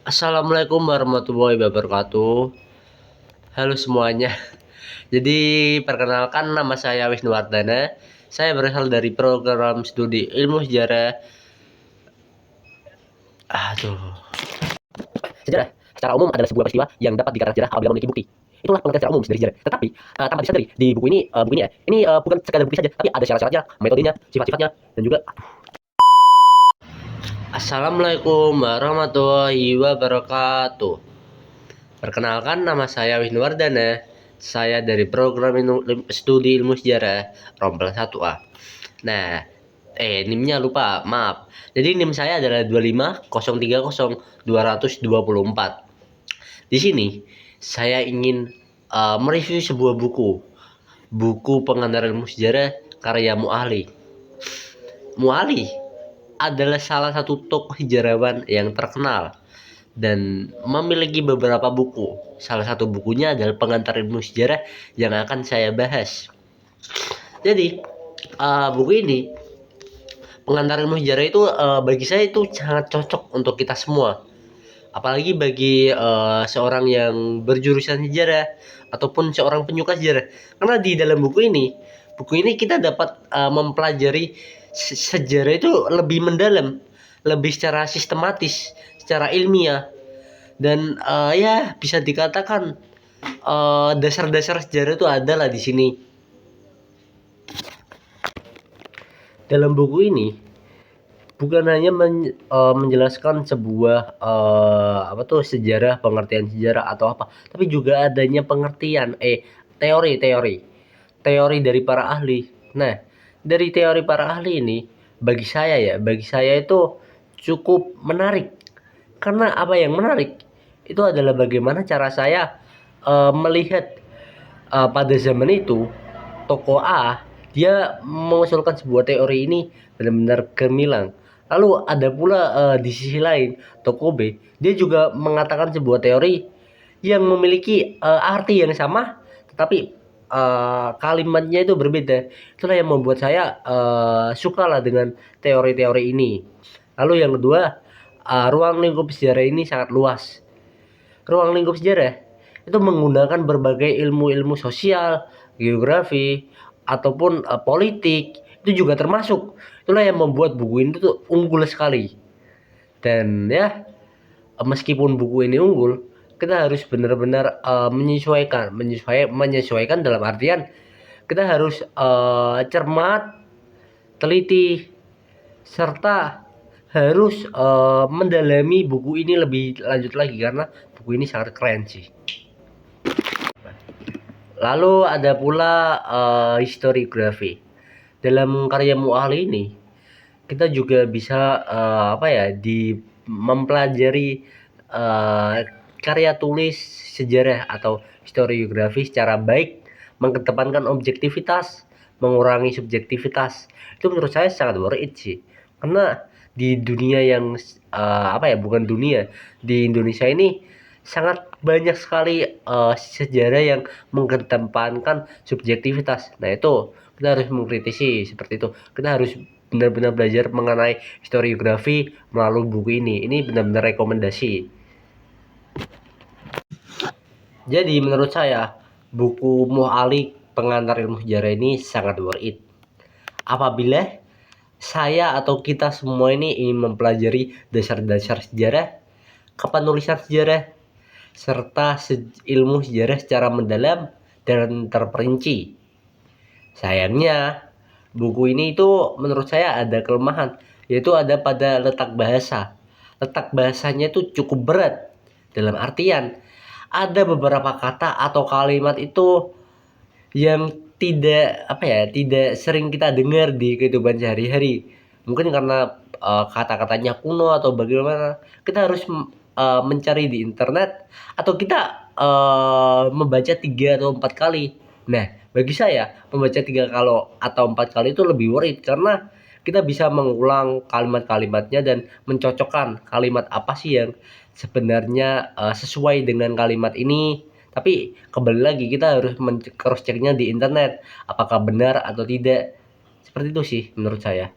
Assalamualaikum warahmatullahi wabarakatuh. Halo semuanya. Jadi perkenalkan, nama saya Wisnu Wardana. Saya berasal dari program studi ilmu sejarah. Sejarah secara umum adalah sebuah peristiwa yang dapat dikatakan sejarah apabila memiliki bukti. Itulah pengertian secara umum dari sejarah. Tetapi tanpa disadari di buku ini bukan sekadar bukti saja, tapi ada syarat-syaratnya, metodenya, sifat-sifatnya, dan juga Assalamualaikum warahmatullahi wabarakatuh. Perkenalkan, nama saya Wisnu Wardana. Saya dari program studi ilmu sejarah Rombel 1A. Nah, NIM-nya lupa, maaf. Jadi NIM saya adalah 25030 224. Di sini saya ingin mereview sebuah buku pengantar ilmu sejarah karya Mu'ali. Mu'ali adalah salah satu tokoh sejarawan yang terkenal dan memiliki beberapa buku. Salah satu bukunya adalah Pengantar Ilmu Sejarah yang akan saya bahas. Jadi buku ini, Pengantar Ilmu Sejarah itu bagi saya itu sangat cocok untuk kita semua. Apalagi bagi seorang yang berjurusan sejarah ataupun seorang penyuka sejarah. Karena di dalam buku ini kita dapat mempelajari sejarah itu lebih mendalam, lebih secara sistematis, secara ilmiah, dan ya bisa dikatakan dasar-dasar sejarah itu adalah di sini. Dalam buku ini bukan hanya menjelaskan sebuah sejarah, pengertian sejarah atau apa, tapi juga adanya pengertian teori dari para ahli. Nah, dari teori para ahli ini bagi saya itu cukup menarik. Karena apa yang menarik itu adalah bagaimana cara saya melihat pada zaman itu tokoh A dia mengusulkan sebuah teori ini benar-benar gemilang. Lalu ada pula di sisi lain tokoh B, dia juga mengatakan sebuah teori yang memiliki arti yang sama, tetapi kalimatnya itu berbeda. Itulah yang membuat saya sukalah dengan teori-teori ini. Lalu yang kedua, ruang lingkup sejarah ini sangat luas. Ruang lingkup sejarah itu menggunakan berbagai ilmu-ilmu sosial, geografi, ataupun politik, itu juga termasuk. Itulah yang membuat buku ini tuh unggul sekali. Dan ya, meskipun buku ini unggul, kita harus benar-benar menyesuaikan dalam artian kita harus cermat, teliti, serta harus mendalami buku ini lebih lanjut lagi karena buku ini sangat keren sih. Lalu ada pula historiografi. Dalam karya Mu'ali ini kita juga bisa mempelajari karya tulis sejarah atau historiografi secara baik, mengedepankan objektivitas, mengurangi subjektivitas. Itu menurut saya sangat worth it sih. Karena di dunia yang bukan dunia, di Indonesia ini sangat banyak sekali sejarah yang mengedepankan subjektivitas. Nah, itu kita harus mengkritisi seperti itu. Kita harus benar-benar belajar mengenai historiografi melalui buku ini. Ini benar-benar rekomendasi. Jadi menurut saya buku Mu'ali Pengantar Ilmu Sejarah ini sangat worth it. Apabila saya atau kita semua ini ingin mempelajari dasar-dasar sejarah, kepenulisan sejarah, serta ilmu sejarah secara mendalam dan terperinci. Sayangnya buku ini itu menurut saya ada kelemahan, yaitu ada pada letak bahasa. Letak bahasanya itu cukup berat, dalam artian ada beberapa kata atau kalimat itu yang tidak sering kita dengar di kehidupan sehari-hari. Mungkin karena kata-katanya kuno atau bagaimana. Kita harus mencari di internet atau kita membaca 3 atau 4 kali. Nah, bagi saya membaca 3 kali atau 4 kali itu lebih worth it karena kita bisa mengulang kalimat-kalimatnya dan mencocokkan kalimat apa sih yang sebenarnya sesuai dengan kalimat ini. Tapi kembali lagi kita harus cross checknya di internet apakah benar atau tidak. Seperti itu sih menurut saya.